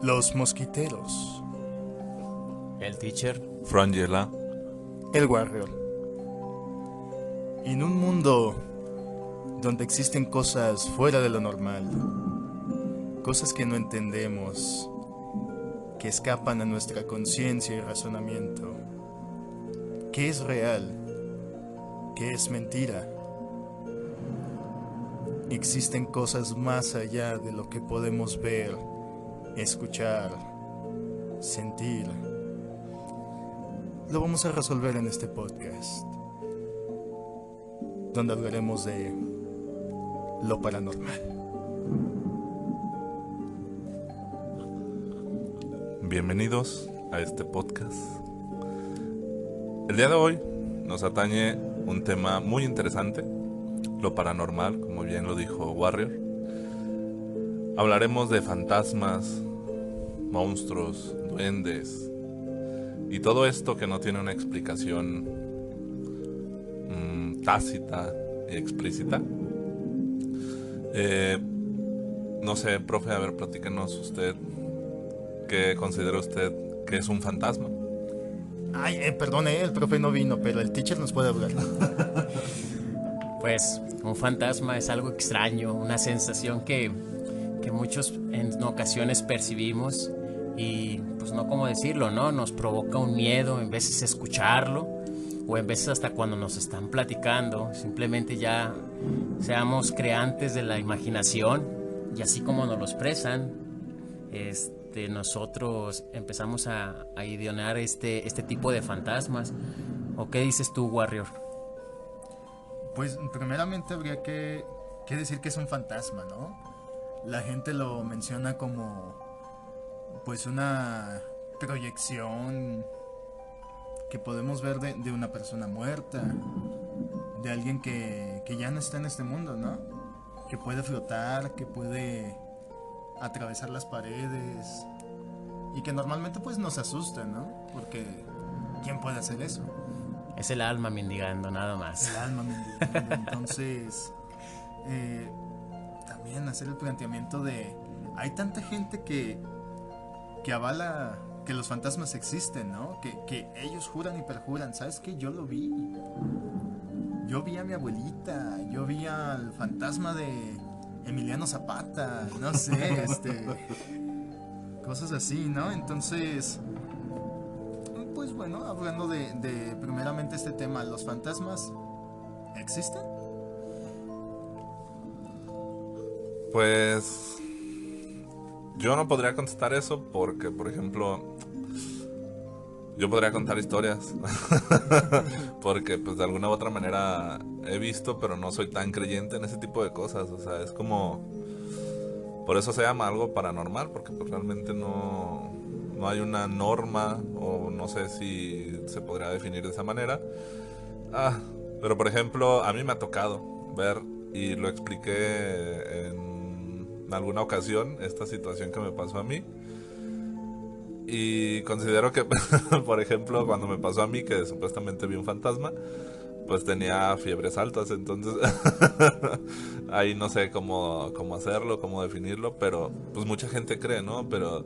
Los mosquiteros. El teacher. Frangela. El Warrior. En un mundo donde existen cosas fuera de lo normal, cosas que no entendemos, que escapan a nuestra conciencia y razonamiento, ¿qué es real? ¿Qué es mentira? Existen cosas más allá de lo que podemos ver, escuchar, sentir. Lo vamos a resolver en este podcast, donde hablaremos de lo paranormal. Bienvenidos a este podcast. El día de hoy nos atañe un tema muy interesante, lo paranormal, como bien lo dijo Warrior. Hablaremos de fantasmas, monstruos, duendes y todo esto que no tiene una explicación tácita y explícita. No sé, profe, a ver, platícanos usted, ¿qué considera usted que es un fantasma? Ay, perdone, el profe no vino, pero el teacher nos puede hablar. Pues un fantasma es algo extraño, una sensación que muchos en ocasiones percibimos y pues no cómo decirlo, ¿no? Nos provoca un miedo en veces escucharlo o en veces hasta cuando nos están platicando, simplemente ya seamos creantes de la imaginación y así como nos lo expresan, nosotros empezamos a idear este tipo de fantasmas. ¿O qué dices tú, Warrior? Pues primeramente habría que decir que es un fantasma, ¿no? La gente lo menciona como pues una proyección que podemos ver de una persona muerta, de alguien que ya no está en este mundo, ¿no? Que puede flotar, que puede atravesar las paredes y que normalmente pues nos asusta, ¿no? Porque ¿quién puede hacer eso? Es el alma mendigando, nada más. El alma mendigando. Entonces, también hacer el planteamiento de hay tanta gente que avala que los fantasmas existen, ¿no? Que ellos juran y perjuran. ¿Sabes qué? Yo lo vi. Yo vi a mi abuelita. Yo vi al fantasma de Emiliano Zapata. No sé, cosas así, ¿no? Entonces, pues bueno, hablando de primeramente este tema, ¿los fantasmas existen? Pues yo no podría contestar eso porque, por ejemplo, yo podría contar historias porque pues de alguna u otra manera he visto, pero no soy tan creyente en ese tipo de cosas. O sea, es como, por eso se llama algo paranormal, porque pues realmente no hay una norma, o no sé si se podría definir de esa manera. Pero por ejemplo, a mí me ha tocado ver, y lo expliqué en alguna ocasión, esta situación que me pasó a mí. Y considero que, por ejemplo, cuando me pasó a mí, que supuestamente vi un fantasma, pues tenía fiebres altas, entonces ahí no sé cómo hacerlo, cómo definirlo, pero pues mucha gente cree, ¿no? Pero,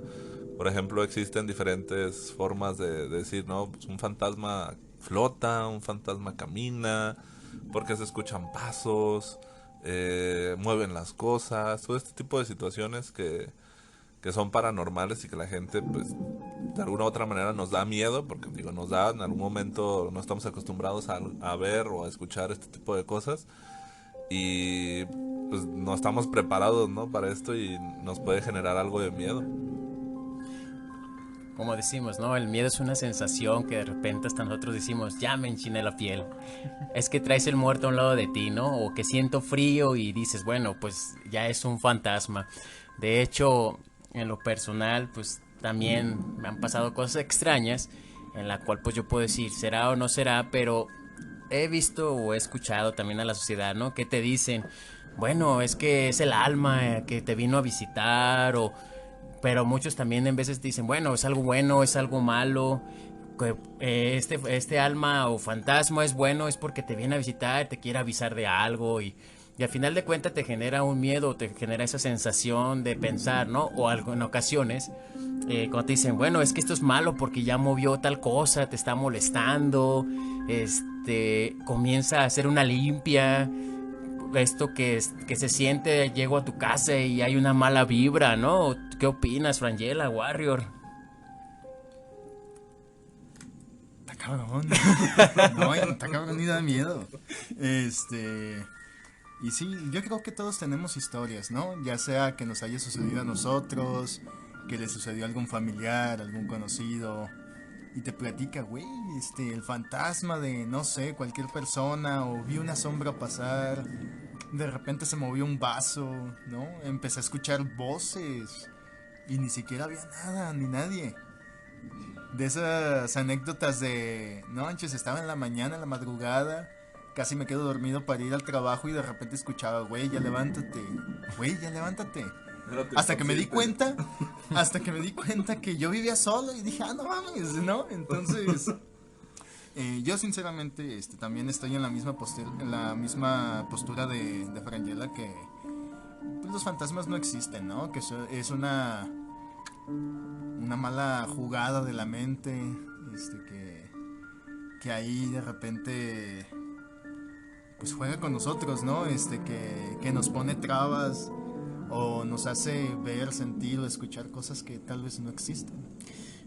por ejemplo, existen diferentes formas de decir, ¿no? Pues un fantasma flota, un fantasma camina, porque se escuchan pasos, mueven las cosas, todo este tipo de situaciones que son paranormales y que la gente pues de alguna u otra manera nos da miedo, porque digo, nos da, en algún momento no estamos acostumbrados a ver o a escuchar este tipo de cosas y pues no estamos preparados, ¿no? Para esto, y nos puede generar algo de miedo. Como decimos, ¿no? El miedo es una sensación que de repente hasta nosotros decimos, ya me enchiné la piel. Es que traes el muerto a un lado de ti, ¿no? O que siento frío y dices, bueno, pues ya es un fantasma. De hecho, en lo personal, pues también me han pasado cosas extrañas en la cual pues yo puedo decir, será o no será, pero he visto o he escuchado también a la sociedad, ¿no? Que te dicen, bueno, es que es el alma que te vino a visitar, o pero muchos también en veces dicen, bueno, es algo malo, que este alma o fantasma es bueno, es porque te viene a visitar, te quiere avisar de algo, y Y al final de cuentas te genera un miedo, te genera esa sensación de pensar, ¿no? O algo en ocasiones, cuando te dicen, bueno, es que esto es malo porque ya movió tal cosa, te está molestando, comienza a hacer una limpia, esto que se siente, llego a tu casa y hay una mala vibra, ¿no? ¿Qué opinas, Frangela, Warrior? Está cabrón. No, está cabrón y da miedo. Y sí, yo creo que todos tenemos historias, ¿no? Ya sea que nos haya sucedido a nosotros, que le sucedió a algún familiar, algún conocido, y te platica, güey, el fantasma de, no sé, cualquier persona, o vi una sombra pasar, de repente se movió un vaso, ¿no? Empecé a escuchar voces, y ni siquiera había nada, ni nadie. De esas anécdotas de, no manches, estaba en la mañana, en la madrugada, casi me quedo dormido para ir al trabajo y de repente escuchaba, güey, ya levántate, güey, ya levántate. Hasta que me di cuenta que yo vivía solo y dije, no mames, ¿no? Entonces, yo sinceramente también estoy en la misma postura de Frangela, que pues, los fantasmas no existen, ¿no? Que es una mala jugada de la mente, que ahí de repente pues juega con nosotros, ¿no? Que nos pone trabas o nos hace ver, sentir o escuchar cosas que tal vez no existen.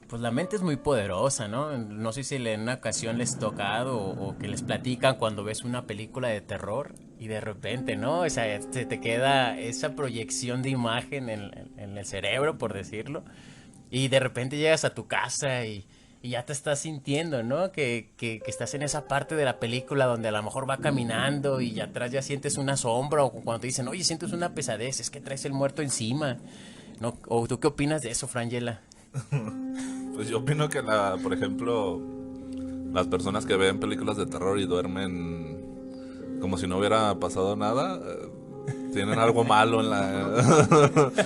Pues la mente es muy poderosa, ¿no? No sé si en una ocasión les tocado o que les platican cuando ves una película de terror y de repente, ¿no? O sea, te queda esa proyección de imagen en el cerebro, por decirlo, y de repente llegas a tu casa y ya te estás sintiendo, ¿no? Que estás en esa parte de la película donde a lo mejor va caminando y atrás ya sientes una sombra, o cuando te dicen, oye, sientes una pesadez, es que traes el muerto encima, ¿no? ¿O tú qué opinas de eso, Frangela? Pues yo opino que por ejemplo, las personas que ven películas de terror y duermen como si no hubiera pasado nada, tienen algo malo en la...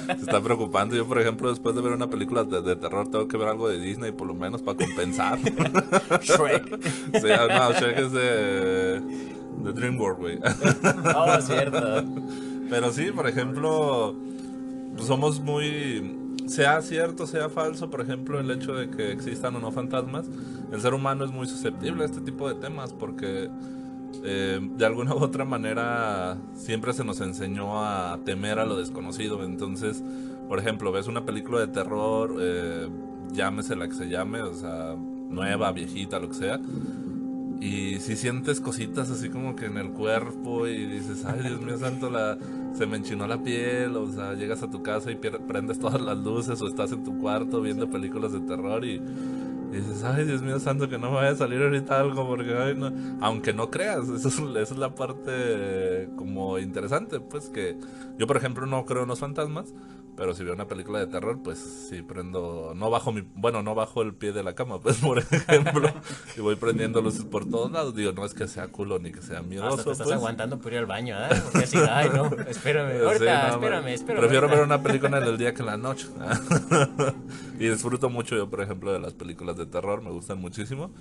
se están preocupando. Yo, por ejemplo, después de ver una película de terror, tengo que ver algo de Disney, por lo menos, para compensar. Shrek. Sí, no, Shrek es de DreamWorks, güey. Oh, cierto. Pero sí, por ejemplo, pues somos muy... Sea cierto, sea falso, por ejemplo, el hecho de que existan o no fantasmas, el ser humano es muy susceptible a este tipo de temas porque de alguna u otra manera siempre se nos enseñó a temer a lo desconocido. Entonces, por ejemplo, ves una película de terror, llámese la que se llame, o sea, nueva, viejita, lo que sea, y si sientes cositas así como que en el cuerpo y dices, ay, Dios mío santo, se me enchinó la piel. O sea, llegas a tu casa y prendes todas las luces, o estás en tu cuarto viendo películas de terror y dices, ay, Dios mío santo, que no me vaya a salir ahorita algo, porque ay, no. Aunque no creas, esa es la parte como interesante, pues, que yo, por ejemplo, no creo en los fantasmas, pero si veo una película de terror, pues sí prendo, no bajo el pie de la cama, pues, por ejemplo, y voy prendiendo luces por todos lados. Digo, no es que sea culo ni que sea miedoso. Hasta te estás pues aguantando por ir al baño, ¿eh? Porque así, ay, no, espérame, ahorita, sí, no, espérame. Prefiero ahorita. ver una película en el día que en la noche. Y disfruto mucho yo, por ejemplo, de las películas de terror, me gustan muchísimo.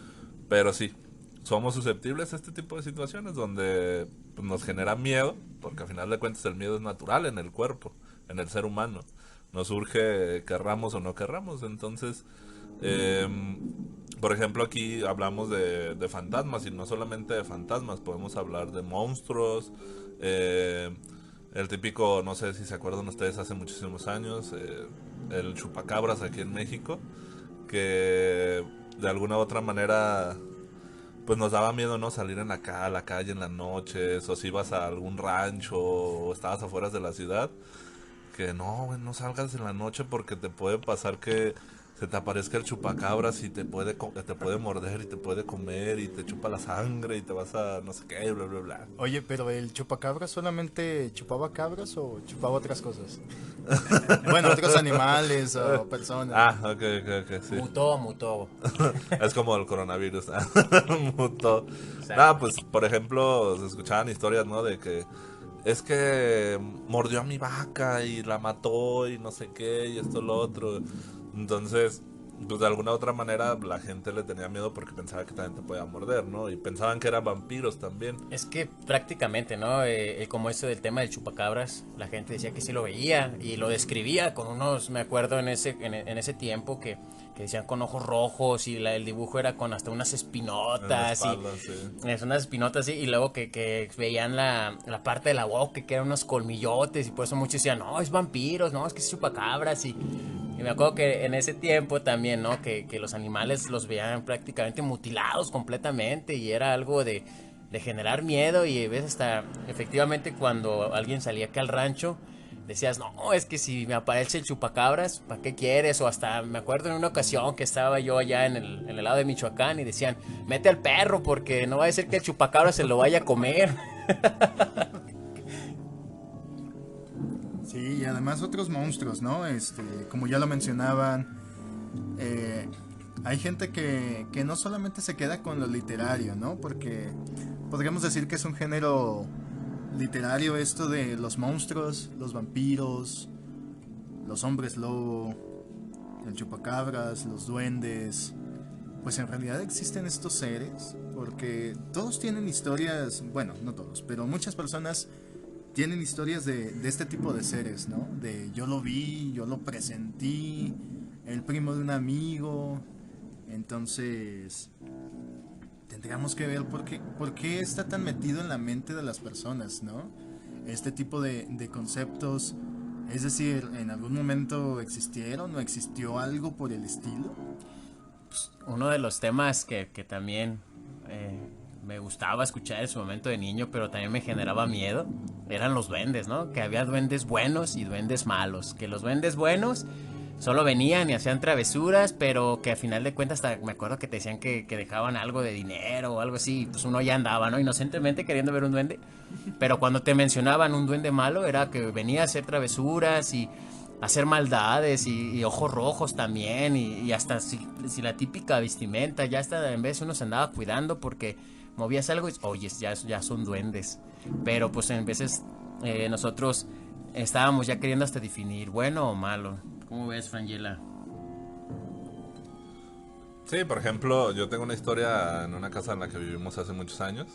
Pero sí, somos susceptibles a este tipo de situaciones donde pues, nos genera miedo, porque al final de cuentas el miedo es natural en el cuerpo, en el ser humano. Nos surge querramos o no querramos. Entonces, por ejemplo, aquí hablamos de fantasmas, y no solamente de fantasmas, podemos hablar de monstruos. El típico, no sé si se acuerdan ustedes, hace muchísimos años, el chupacabras aquí en México, que de alguna u otra manera pues nos daba miedo, ¿no? Salir a la calle en las noches, o si ibas a algún rancho o estabas afuera de la ciudad, que no, güey, no salgas en la noche porque te puede pasar que se te aparezca el chupacabras y te puede morder y te puede comer y te chupa la sangre y te vas a no sé qué, bla, bla, bla. Oye, pero ¿el chupacabras solamente chupaba cabras o chupaba otras cosas? Bueno, otros animales o personas. Ah, ok, sí. Mutó. Es como el coronavirus. Mutó. Exacto. Nada, pues, por ejemplo, se escuchaban historias, ¿no? De que es que mordió a mi vaca y la mató y no sé qué y esto lo otro. Entonces, pues de alguna otra manera la gente le tenía miedo porque pensaba que también te podía morder, ¿no? Y pensaban que eran vampiros también. Es que prácticamente, ¿no? Como eso del tema del chupacabras, la gente decía que sí lo veía y lo describía con unos, me acuerdo en ese tiempo que decían con ojos rojos y el dibujo era con hasta unas En la espinotas espalda, sí. es unas espinotas y luego que veían la parte de la boca que eran unos colmillotes y por eso muchos decían, no, es vampiros, no, es que es chupacabras y me acuerdo que en ese tiempo también, ¿no? Que los animales los veían prácticamente mutilados completamente y era algo de generar miedo y ves hasta efectivamente cuando alguien salía acá al rancho decías, no, es que si me aparece el chupacabras, ¿para qué quieres? O hasta me acuerdo en una ocasión que estaba yo allá en el lado de Michoacán y decían, mete al perro porque no va a ser que el chupacabras se lo vaya a comer. Sí, y además otros monstruos, ¿no? Como ya lo mencionaban, hay gente que no solamente se queda con lo literario, ¿no? Porque podríamos decir que es un género literario esto de los monstruos, los vampiros, los hombres lobo, el chupacabras, los duendes. Pues en realidad existen estos seres, porque todos tienen historias, bueno, no todos, pero muchas personas tienen historias de este tipo de seres, ¿no? De yo lo vi, yo lo presentí, el primo de un amigo. Entonces, tendríamos que ver por qué está tan metido en la mente de las personas, ¿no? Este tipo de conceptos. Es decir, ¿en algún momento existieron o existió algo por el estilo? Uno de los temas que también me gustaba escuchar en su momento de niño, pero también me generaba miedo, eran los duendes, ¿no? Que había duendes buenos y duendes malos. Que los duendes buenos solo venían y hacían travesuras, pero que a final de cuentas hasta me acuerdo que te decían que dejaban algo de dinero o algo así, pues uno ya andaba, ¿no? Inocentemente queriendo ver un duende, pero cuando te mencionaban un duende malo era que venía a hacer travesuras y hacer maldades y ojos rojos también y hasta si la típica vestimenta, ya hasta en vez uno se andaba cuidando porque movías algo y oye, ya son duendes, pero pues en veces nosotros estábamos ya queriendo hasta definir bueno o malo. ¿Cómo ves, Frangela? Sí, por ejemplo, yo tengo una historia en una casa en la que vivimos hace muchos años.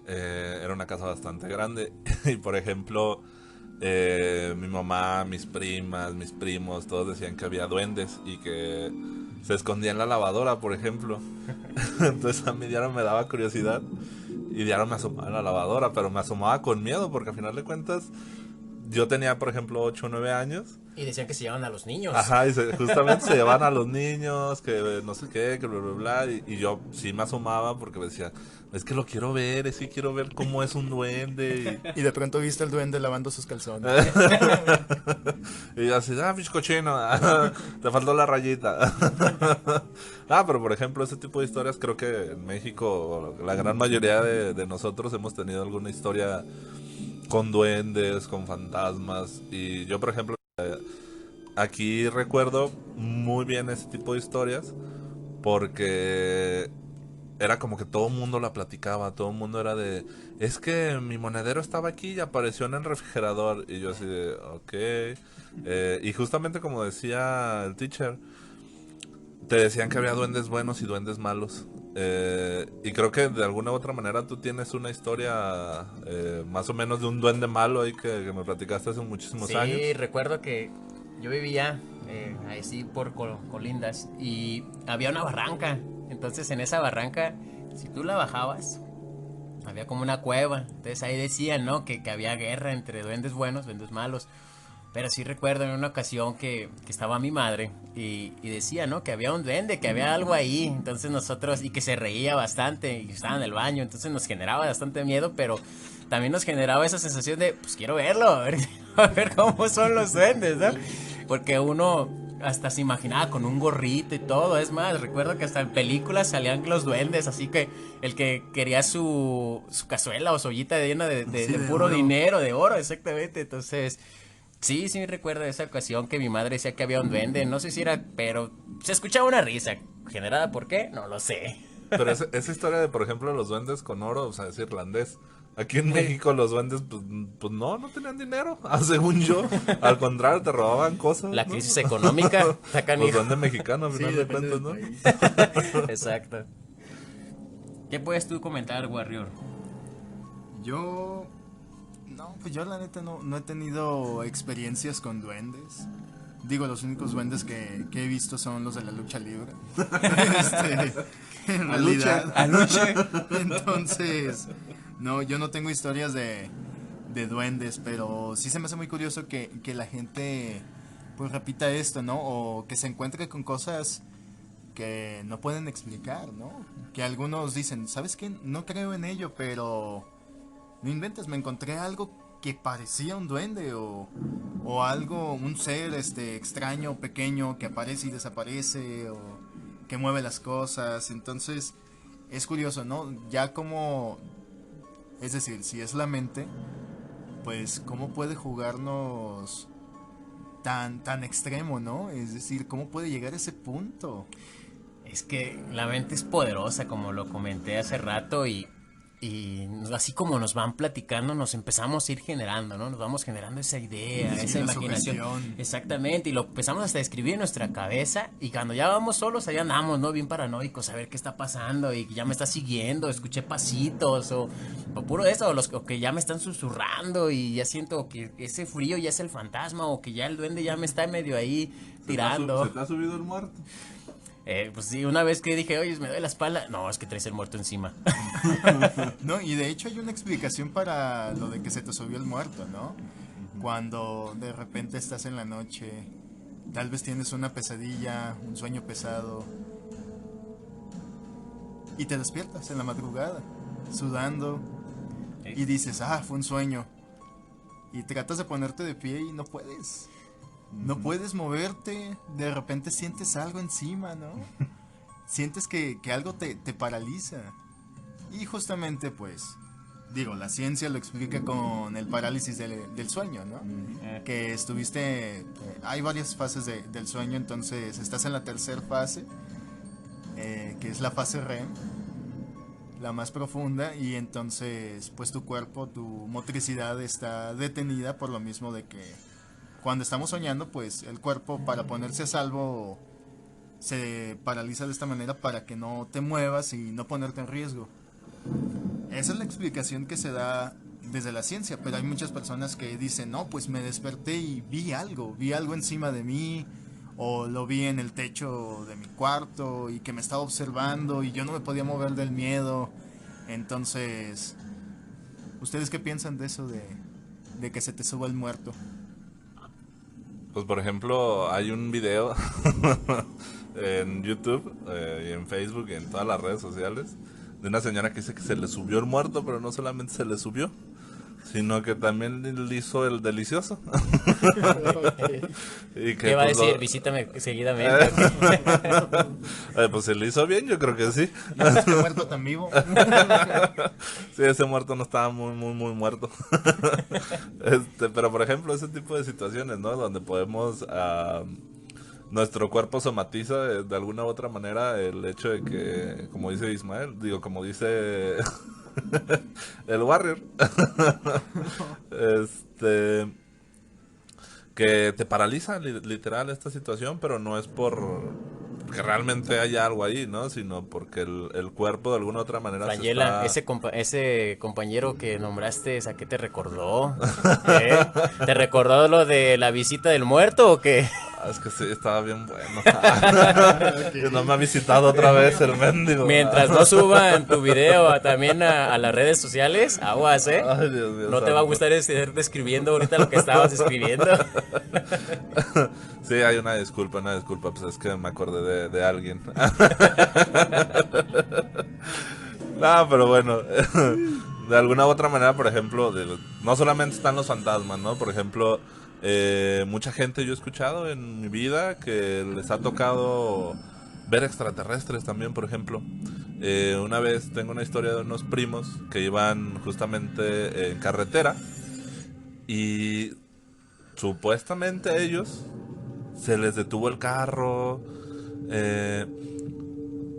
Era una casa bastante grande y, por ejemplo, mi mamá, mis primas, mis primos, todos decían que había duendes y que se escondía en la lavadora, por ejemplo. Entonces a mí diario me daba curiosidad y diario me asomaba a la lavadora, pero me asomaba con miedo porque al final de cuentas yo tenía, por ejemplo, 8 o 9 años. Y decían que se llevan a los niños. Ajá, y justamente se llevan a los niños, que no sé qué, que bla, bla, bla. Y yo sí me asomaba porque decía, es que lo quiero ver, es que quiero ver cómo es un duende. Y de pronto viste al duende lavando sus calzones. Y yo así, bizcochino, te faltó la rayita. Pero por ejemplo, ese tipo de historias creo que en México la gran mayoría de nosotros hemos tenido alguna historia con duendes, con fantasmas. Y yo, por ejemplo, aquí recuerdo muy bien ese tipo de historias porque era como que todo el mundo la platicaba, todo el mundo era de, es que mi monedero estaba aquí y apareció en el refrigerador y yo así de, ok. Y justamente como decía el teacher, te decían que había duendes buenos y duendes malos. Y creo que de alguna u otra manera tú tienes una historia más o menos de un duende malo ahí que me platicaste hace muchísimos años. Sí, recuerdo que yo vivía ahí sí por Colindas y había una barranca. Entonces en esa barranca, si tú la bajabas, había como una cueva. Entonces ahí decían, ¿no? Que había guerra entre duendes buenos, duendes malos. Pero sí recuerdo en una ocasión que estaba mi madre y decía, ¿no? Que había un duende, que había algo ahí. Entonces nosotros, y que se reía bastante y estaba en el baño. Entonces nos generaba bastante miedo, pero también nos generaba esa sensación de, pues quiero verlo, a ver cómo son los duendes, ¿no? Porque uno hasta se imaginaba con un gorrito y todo. Es más, recuerdo que hasta en películas salían los duendes, así que el que quería su cazuela o su ollita llena de puro oro. dinero, de oro, exactamente. Entonces, sí, recuerdo esa ocasión que mi madre decía que había un duende, no sé si era, pero se escuchaba una risa. ¿Generada por qué? No lo sé. Pero esa historia de, por ejemplo, los duendes con oro, o sea, es irlandés. Aquí en México los duendes, pues no tenían dinero, según yo. Al contrario, te robaban cosas. La ¿no? crisis económica, está Los canijo. duendes mexicanos, al Sí, final de depende cuentas, del ¿no? país. Exacto. ¿Qué puedes tú comentar, Warrior? Yo... No, pues yo la neta no he tenido experiencias con duendes. Digo, los únicos duendes que he visto son los de la lucha libre. En realidad. Aluche. Entonces, no, yo no tengo historias de duendes, pero sí se me hace muy curioso que la gente pues repita esto, ¿no? O que se encuentre con cosas que no pueden explicar, ¿no? Que algunos dicen, ¿sabes qué? No creo en ello, pero no inventes, me encontré algo que parecía un duende o algo, un ser extraño, pequeño, que aparece y desaparece o que mueve las cosas. Entonces, es curioso, ¿no? Ya como, es decir, si es la mente, pues cómo puede jugarnos tan extremo, ¿no? Es decir, cómo puede llegar a ese punto. Es que la mente es poderosa, como lo comenté hace rato, y así como nos van platicando, nos empezamos a ir generando, ¿no? Nos vamos generando esa idea, Sí, esa la imaginación. sugestión. Exactamente, y lo empezamos hasta a escribir en nuestra cabeza, y cuando ya vamos solos, allá andamos, ¿no? Bien paranoicos, a ver qué está pasando, y ya me está siguiendo, escuché pasitos, o puro eso, o que ya me están susurrando, y ya siento que ese frío ya es el fantasma, o que ya el duende ya me está medio ahí tirando. ¿Se te ha subido el muerto? Pues sí, una vez que dije, oye, me duele la espalda. No, es que traes el muerto encima. No, y de hecho hay una explicación para lo de que se te subió el muerto, ¿no? Cuando de repente estás en la noche, tal vez tienes una pesadilla, un sueño pesado, y te despiertas en la madrugada, sudando, y dices, fue un sueño. Y tratas de ponerte de pie y no puedes. No puedes moverte, de repente sientes algo encima, ¿no? Sientes que algo te paraliza. Y justamente pues, digo, la ciencia lo explica con el parálisis del sueño, ¿no? Que estuviste, hay varias fases del sueño, entonces estás en la tercera fase, que es la fase REM, la más profunda, y entonces pues tu cuerpo, tu motricidad está detenida por lo mismo de que cuando estamos soñando, pues el cuerpo para ponerse a salvo se paraliza de esta manera para que no te muevas y no ponerte en riesgo. Esa es la explicación que se da desde la ciencia, pero hay muchas personas que dicen, no, pues me desperté y vi algo encima de mí, o lo vi en el techo de mi cuarto y que me estaba observando y yo no me podía mover del miedo. Entonces, ¿ustedes qué piensan de eso de que se te suba el muerto? Pues por ejemplo, hay un video en YouTube y en Facebook y en todas las redes sociales de una señora que dice que se le subió el muerto, pero no solamente se le subió, sino que también le hizo el delicioso. Y que, ¿Qué va a pues, decir? Visítame seguidamente. pues se le hizo bien, yo creo que sí. ¿Este muerto tan vivo? Sí, ese muerto no estaba muy muerto. Pero por ejemplo, ese tipo de situaciones, ¿no? Donde podemos... nuestro cuerpo somatiza de alguna u otra manera el hecho de que, como dice Ismael, como dice el Warrior, que te paraliza literal esta situación, pero no es que realmente haya algo ahí, ¿no? Sino porque el cuerpo de alguna u otra manera Frangela, ese compañero que nombraste, ¿a qué te recordó? ¿Eh? ¿Te recordó lo de la visita del muerto o qué? Es que sí, estaba bien bueno. Que no me ha visitado otra vez el mendigo. Mientras no suban tu video también a las redes sociales, aguas, ¿eh? Ay, Dios mío, No te va a gustar estar describiendo ahorita lo que estabas escribiendo. Sí, hay una disculpa, pues es que me acordé de alguien. No, pero bueno, de alguna u otra manera, por ejemplo, no solamente están los fantasmas, ¿no? Por ejemplo, mucha gente yo he escuchado en mi vida que les ha tocado ver extraterrestres también, por ejemplo. Una vez tengo una historia de unos primos que iban justamente en carretera y supuestamente a ellos se les detuvo el carro,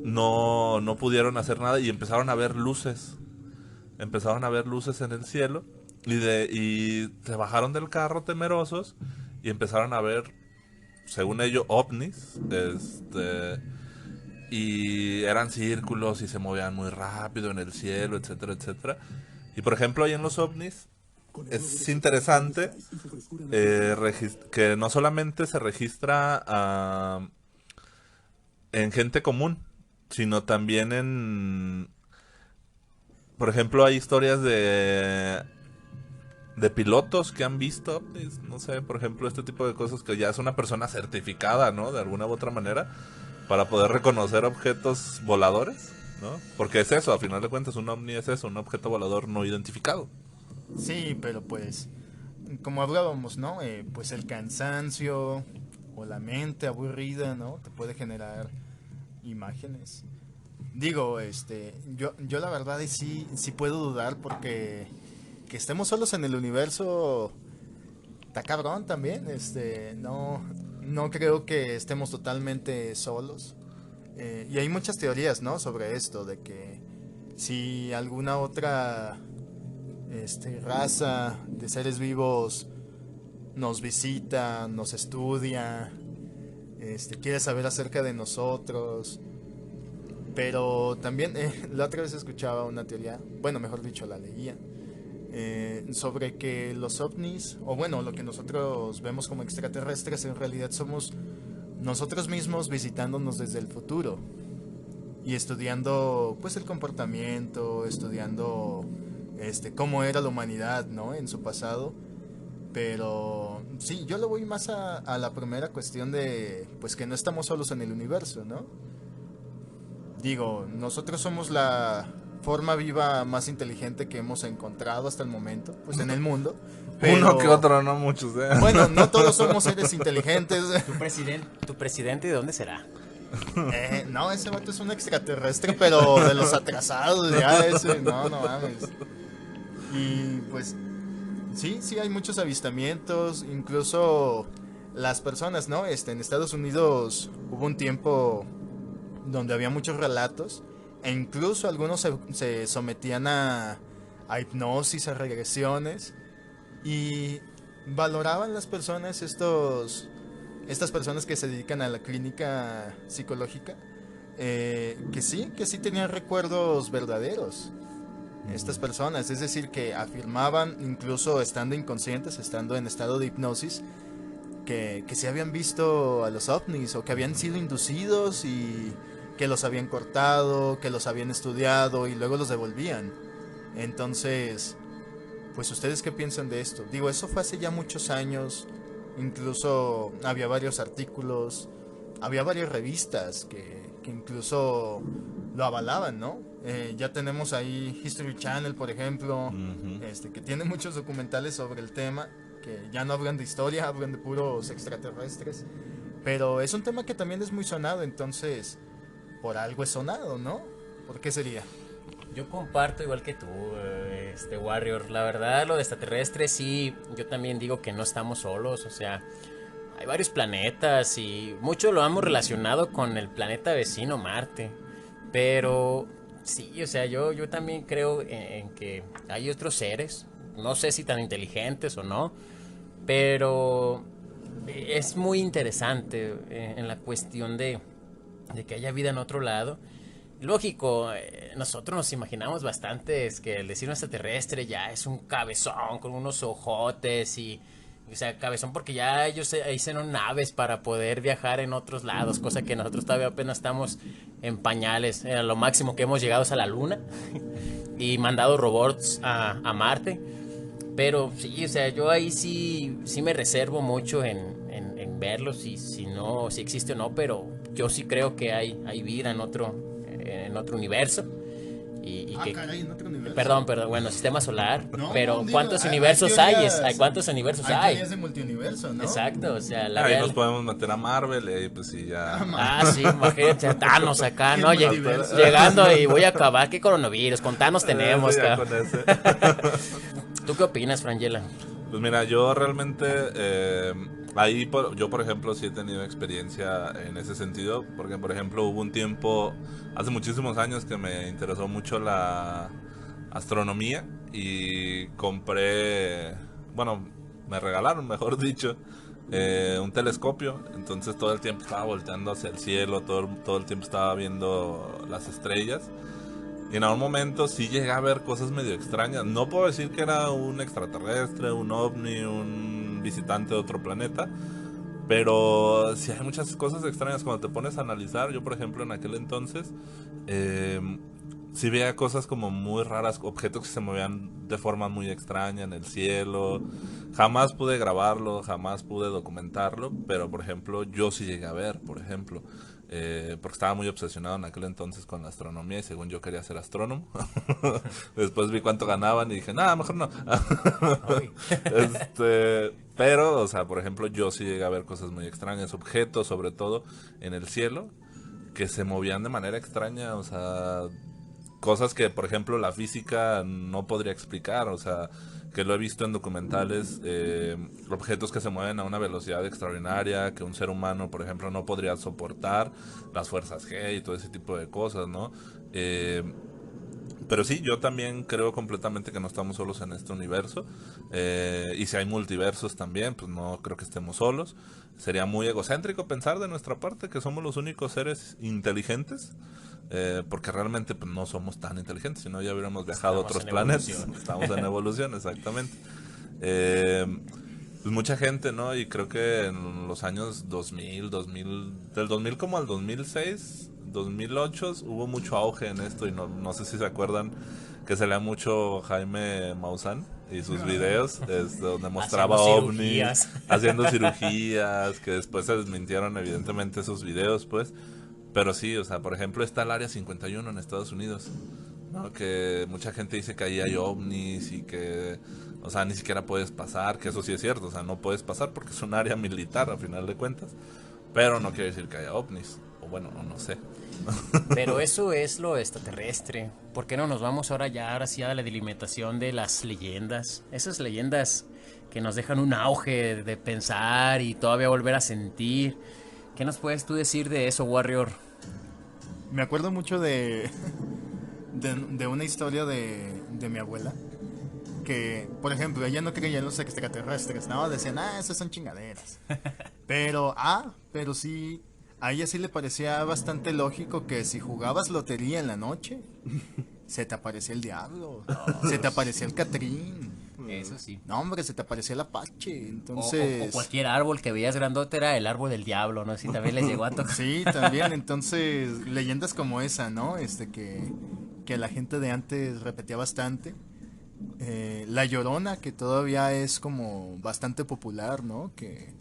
no pudieron hacer nada y empezaron a ver luces empezaron a ver luces en el cielo y se bajaron del carro temerosos y empezaron a ver, según ellos, ovnis, y eran círculos y se movían muy rápido en el cielo, etcétera, etcétera. Y por ejemplo, ahí en los ovnis es interesante que no solamente se registra en gente común, sino también por ejemplo, hay historias de pilotos que han visto ovnis, no sé, por ejemplo, este tipo de cosas que ya es una persona certificada, ¿no? De alguna u otra manera, para poder reconocer objetos voladores, ¿no? Porque es eso, a final de cuentas, un ovni es eso, un objeto volador no identificado. Sí, pero pues, como hablábamos, ¿no? Pues el cansancio o la mente aburrida, ¿no? Te puede generar imágenes. Digo, yo la verdad y sí puedo dudar porque que estemos solos en el universo está cabrón también. No creo que estemos totalmente solos. Y hay muchas teorías, ¿no? Sobre esto, de que si alguna otra raza de seres vivos nos visita, nos estudia, quiere saber acerca de nosotros. Pero también la otra vez escuchaba una teoría, bueno, mejor dicho, la leía, sobre que los ovnis, o bueno, lo que nosotros vemos como extraterrestres, en realidad somos nosotros mismos visitándonos desde el futuro y estudiando pues el comportamiento, estudiando cómo era la humanidad, ¿no? En su pasado. Pero sí, yo lo voy más a la primera cuestión de pues que no estamos solos en el universo, ¿no? Digo, nosotros somos la forma viva más inteligente que hemos encontrado hasta el momento, pues en el mundo. Pero, uno que otro, no muchos, ¿eh? Bueno, no todos somos seres inteligentes. ¿Tu presidente de dónde será? No, ese vato es un extraterrestre, pero de los atrasados, ya ese, no mames. Y pues, sí hay muchos avistamientos, incluso las personas, ¿no? En Estados Unidos hubo un tiempo donde había muchos relatos, e incluso algunos se sometían a hipnosis, a regresiones, y valoraban las personas estas personas que se dedican a la clínica psicológica, que sí tenían recuerdos verdaderos. Estas personas, es decir, que afirmaban, incluso estando inconscientes, estando en estado de hipnosis, que se habían visto a los ovnis o que habían sido inducidos y que los habían cortado, que los habían estudiado y luego los devolvían. Entonces, pues ustedes qué piensan de esto. Digo, eso fue hace ya muchos años, incluso había varios artículos, había varias revistas que incluso lo avalaban, ¿no? Ya tenemos ahí History Channel, por ejemplo, que tiene muchos documentales sobre el tema, que ya no hablan de historia, hablan de puros extraterrestres, pero es un tema que también es muy sonado, entonces por algo es sonado, ¿no? ¿Por qué sería? Yo comparto igual que tú, Warrior. La verdad, lo de extraterrestres, sí, yo también digo que no estamos solos. O sea, hay varios planetas y mucho lo hemos relacionado con el planeta vecino Marte. Pero sí, o sea, yo también creo en que hay otros seres. No sé si tan inteligentes o no, pero es muy interesante en la cuestión de que haya vida en otro lado. Lógico, nosotros nos imaginamos bastante es que el decir un extraterrestre ya es un cabezón con unos ojotes o sea, cabezón porque ya ellos hicieron naves para poder viajar en otros lados, cosa que nosotros todavía apenas estamos en pañales. Lo máximo que hemos llegado es a la Luna y mandado robots a Marte. Pero sí, o sea, yo ahí sí me reservo mucho en verlos, si existe o no, pero yo sí creo que hay vida en otro universo. Caray, en otro universo. Perdón, bueno, sistema solar. No, pero digo, ¿cuántos universos hay? ¿Cuántos universos hay? Teorías de multiuniverso, ¿no? Exacto, o sea, Ahí nos podemos meter a Marvel y pues sí, ya. Sí, imagínate, Thanos acá, ¿no? multiverso. Llegando y voy a acabar. ¿Qué coronavirus? Con Thanos tenemos, Sí, ya cabrón. con ese. ¿Tú qué opinas, Frangela? Pues mira, yo realmente yo por ejemplo sí he tenido experiencia en ese sentido, porque por ejemplo hubo un tiempo, hace muchísimos años, que me interesó mucho astronomía y compré, bueno, me regalaron, mejor dicho, un telescopio. Entonces todo el tiempo estaba volteando hacia el cielo, todo el tiempo estaba viendo las estrellas. Y en algún momento sí llegué a ver cosas medio extrañas. No puedo decir que era un extraterrestre, un ovni, un visitante de otro planeta, pero sí hay muchas cosas extrañas cuando te pones a analizar. Yo, por ejemplo, en aquel entonces, sí veía cosas como muy raras, objetos que se movían de forma muy extraña en el cielo. Jamás pude grabarlo, jamás pude documentarlo, pero, por ejemplo, yo sí llegué a ver, por ejemplo, porque estaba muy obsesionado en aquel entonces con la astronomía y según yo quería ser astrónomo. Después vi cuánto ganaban y dije, nada, mejor no. Uy. Pero, o sea, por ejemplo, yo sí llegué a ver cosas muy extrañas, objetos sobre todo en el cielo, que se movían de manera extraña, o sea, cosas que, por ejemplo, la física no podría explicar, o sea, que lo he visto en documentales, objetos que se mueven a una velocidad extraordinaria, que un ser humano, por ejemplo, no podría soportar, las fuerzas G y todo ese tipo de cosas, ¿no? Pero sí, yo también creo completamente que no estamos solos en este universo. Y si hay multiversos también, pues no creo que estemos solos. Sería muy egocéntrico pensar de nuestra parte que somos los únicos seres inteligentes. Porque realmente pues, no somos tan inteligentes, si no ya hubiéramos viajado a Estamos otros en planetas. evolución. Estamos en evolución, exactamente. Eh, pues mucha gente, ¿no? Y creo que en los años 2000, del 2000 como al 2006, 2008, hubo mucho auge en esto y no sé si se acuerdan que salía mucho Jaime Maussan y sus videos donde mostraba Haciendo ovnis, cirugías. haciendo cirugías, que después se desmintieron evidentemente esos videos, pues. Pero sí, o sea, por ejemplo está el Área 51 en Estados Unidos, ¿no? Que mucha gente dice que ahí hay ovnis y que, o sea, ni siquiera puedes pasar, que eso sí es cierto, o sea, no puedes pasar porque es un área militar a final de cuentas, pero no quiere decir que haya ovnis, o bueno, no sé. Pero eso es lo extraterrestre. ¿Por qué no nos vamos ahora sí a la delimitación de las leyendas? Esas leyendas que nos dejan un auge de pensar y todavía volver a sentir. ¿Qué nos puedes tú decir de eso, Warrior? Me acuerdo mucho de una historia de mi abuela. Que, por ejemplo, ella no creía en los extraterrestres, ¿no? Decían, esas son chingaderas. Pero sí, a ella sí le parecía bastante lógico que si jugabas lotería en la noche, se te aparecía el diablo, se te aparecía el Catrín. Eso sí. No, hombre, se te aparecía el Apache. O Entonces, cualquier árbol que veías grandote era el árbol del diablo, ¿no? Si también les llegó a tocar. sí, también. Entonces, leyendas como esa, ¿no? Que la gente de antes repetía bastante. La Llorona, que todavía es como bastante popular, ¿no? Que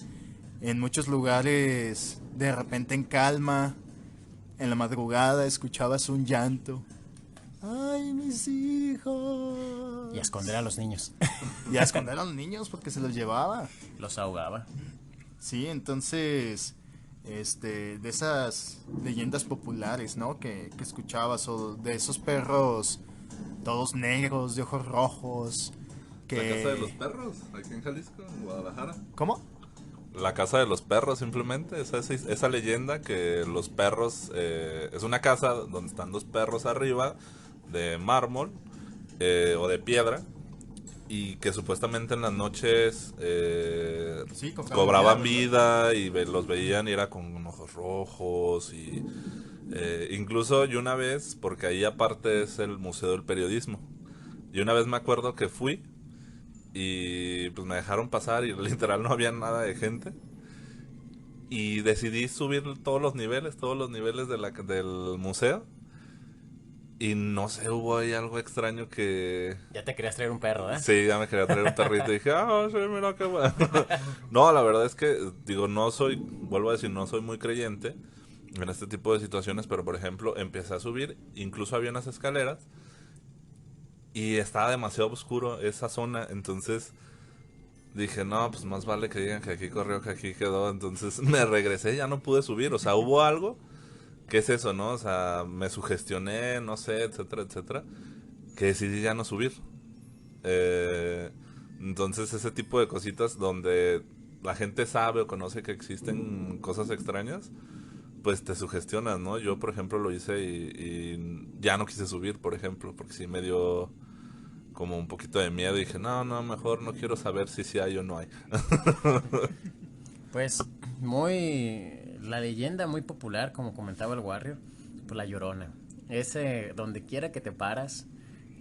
en muchos lugares, de repente en calma, en la madrugada, escuchabas un llanto. ¡Ay, mis hijos! Y a esconder a los niños. Y a esconder a los niños porque se los llevaba. Los ahogaba. Sí, entonces, de esas leyendas populares, ¿no? Que escuchabas, o de esos perros todos negros, de ojos rojos, que... La Casa de los Perros, aquí en Jalisco, en Guadalajara. ¿Cómo? La Casa de los Perros, simplemente, esa leyenda que los perros, es una casa donde están dos perros arriba, de mármol, o de piedra, y que supuestamente en las noches Sí, cobraban vida y los veían y era con ojos rojos y incluso yo una vez, porque ahí aparte es el Museo del Periodismo, y una vez me acuerdo que fui y pues me dejaron pasar y literal no había nada de gente y decidí subir todos los niveles del museo y no sé, hubo ahí algo extraño que... Ya te querías traer un perro, ¿eh? Sí, ya me quería traer un perrito y dije, sí, mira qué bueno. No, la verdad es que, digo, vuelvo a decir, no soy muy creyente en este tipo de situaciones, pero por ejemplo, empecé a subir, incluso había unas escaleras y estaba demasiado oscuro esa zona, entonces dije, no, pues más vale que digan que aquí corrió, que aquí quedó, entonces me regresé, ya no pude subir, o sea, hubo algo, ¿qué es eso, no? O sea, me sugestioné, no sé, etcétera, etcétera, que decidí ya no subir. Entonces ese tipo de cositas donde la gente sabe o conoce que existen cosas extrañas, pues te sugestionas, ¿no? Yo, por ejemplo, lo hice y ya no quise subir, por ejemplo, porque sí como un poquito de miedo y dije, no, mejor no quiero saber si sí hay o no hay. Pues la leyenda muy popular, como comentaba el Warrior, pues La Llorona. Ese, donde quiera que te paras,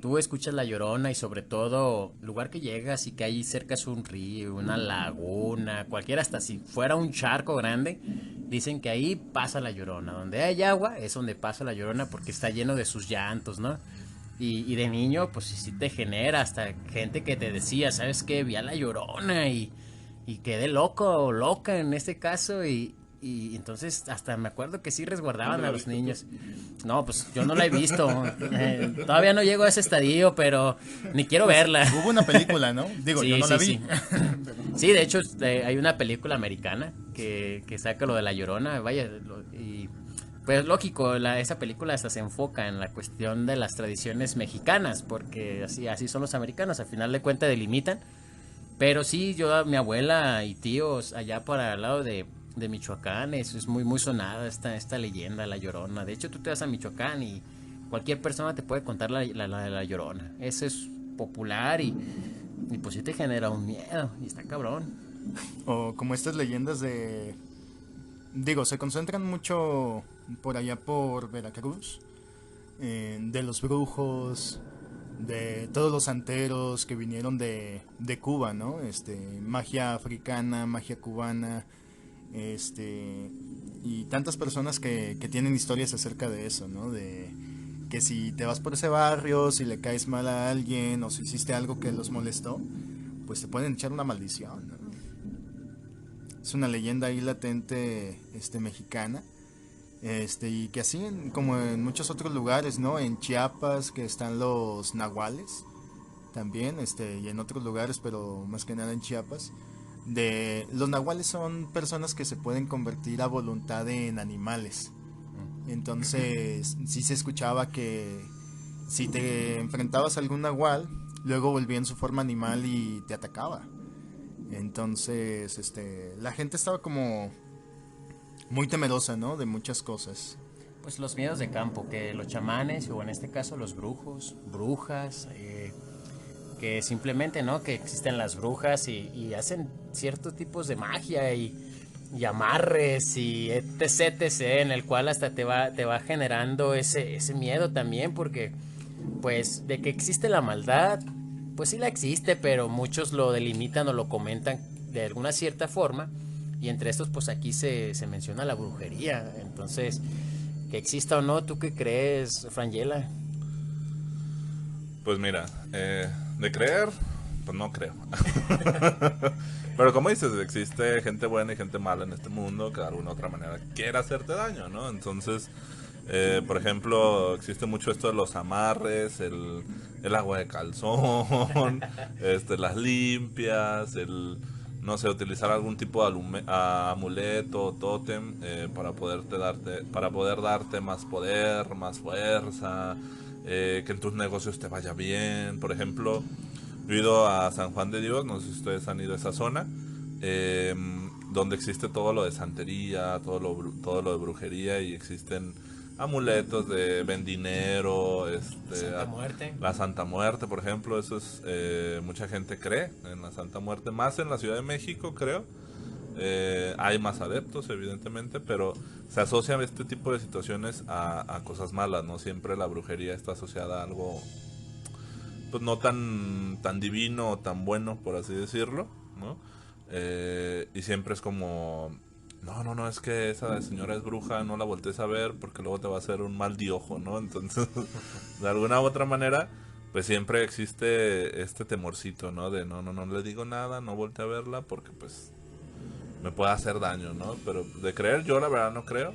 tú escuchas La Llorona y sobre todo, lugar que llegas y que ahí cerca es un río, una laguna, cualquiera, hasta si fuera un charco grande, dicen que ahí pasa La Llorona. Donde hay agua es donde pasa La Llorona porque está lleno de sus llantos, ¿no? Y de niño, pues sí te genera hasta gente que te decía, ¿sabes qué? Vi a La Llorona y quedé loco o loca en este caso y entonces hasta me acuerdo que sí resguardaban a los niños. No, pues yo no la he visto. Todavía no llego a ese estadio, pero ni quiero verla. Hubo una película, ¿no? Digo, Sí, yo no la vi. sí. Sí, de hecho hay una película americana que saca lo de La Llorona, vaya, y pues lógico, esa película hasta se enfoca en la cuestión de las tradiciones mexicanas, porque así son los americanos, al final de cuentas delimitan. Pero sí, mi abuela y tíos allá para el lado de Michoacán, eso es muy sonada esta leyenda, La Llorona. De hecho, tú te vas a Michoacán y cualquier persona te puede contar la Llorona. Eso es popular y pues sí te genera un miedo y está cabrón. O como estas leyendas digo, se concentran mucho por allá por Veracruz, de los brujos, de todos los santeros que vinieron de Cuba, ¿no? Magia africana, magia cubana, y tantas personas que tienen historias acerca de eso, ¿no? De que si te vas por ese barrio, si le caes mal a alguien o si hiciste algo que los molestó, pues te pueden echar una maldición, ¿no? Es una leyenda ahí latente, mexicana, y que así como en muchos otros lugares, ¿no? En Chiapas que están los nahuales, también, y en otros lugares, pero más que nada en Chiapas. Los nahuales son personas que se pueden convertir a voluntad en animales. Entonces, sí se escuchaba que si te enfrentabas a algún nahual, luego volvía en su forma animal y te atacaba. Entonces, la gente estaba como muy temerosa, ¿no? De muchas cosas. Pues los miedos de campo, que los chamanes, o en este caso los brujos, brujas, que simplemente, ¿no? Que existen las brujas y hacen ciertos tipos de magia y amarres y etc, etc, en el cual hasta te va generando ese miedo también, porque pues de que existe la maldad, pues sí la existe, pero muchos lo delimitan o lo comentan de alguna cierta forma, y entre estos pues aquí se menciona la brujería. Entonces, que exista o no, ¿tú qué crees, Frangela? Pues mira, de creer, pues no creo. Pero como dices, existe gente buena y gente mala en este mundo que de alguna u otra manera quiere hacerte daño, ¿no? Entonces, por ejemplo, existe mucho esto de los amarres, el agua de calzón, las limpias, no sé, utilizar algún tipo de amuleto o tótem para poder darte más poder, más fuerza, que en tus negocios te vaya bien. Por ejemplo, yo he ido a San Juan de Dios, no sé si ustedes han ido a esa zona, donde existe todo lo de santería, todo lo de brujería, y existen amuletos de vendinero, Santa Muerte. la Santa Muerte, por ejemplo. Eso es, mucha gente cree en la Santa Muerte, más en la Ciudad de México, creo. Hay más adeptos, evidentemente, pero se asocia este tipo de situaciones a cosas malas, ¿no? Siempre la brujería está asociada a algo, pues no tan divino o tan bueno, por así decirlo, ¿no? Y siempre es como, no, es que esa señora es bruja, no la voltees a ver porque luego te va a hacer un mal de ojo, ¿no? Entonces, de alguna u otra manera, pues siempre existe este temorcito, ¿no? De no le digo nada, no voltee a verla porque pues me puede hacer daño, ¿no? Pero de creer, yo la verdad no creo.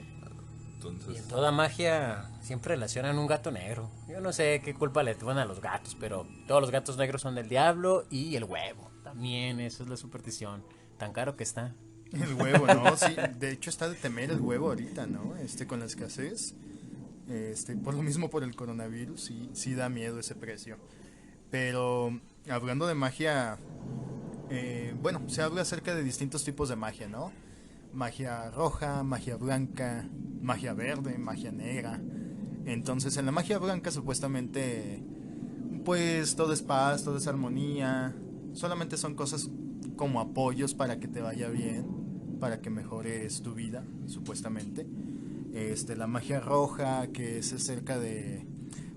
Entonces, Y en toda magia siempre relacionan un gato negro. Yo no sé qué culpa le ponen a los gatos, pero todos los gatos negros son del diablo y el huevo. También, eso es la superstición. Tan caro que está. El huevo, ¿no? Sí, de hecho está de temer el huevo ahorita, ¿no? Con la escasez, por lo mismo por el coronavirus, sí da miedo ese precio. Pero hablando de magia, bueno, se habla acerca de distintos tipos de magia, ¿no? Magia roja, magia blanca, magia verde, magia negra. Entonces, en la magia blanca supuestamente, Pues todo es paz, todo es armonía. Solamente son cosas como apoyos para que te vaya bien, para que mejores tu vida, supuestamente. La magia roja, que es acerca de,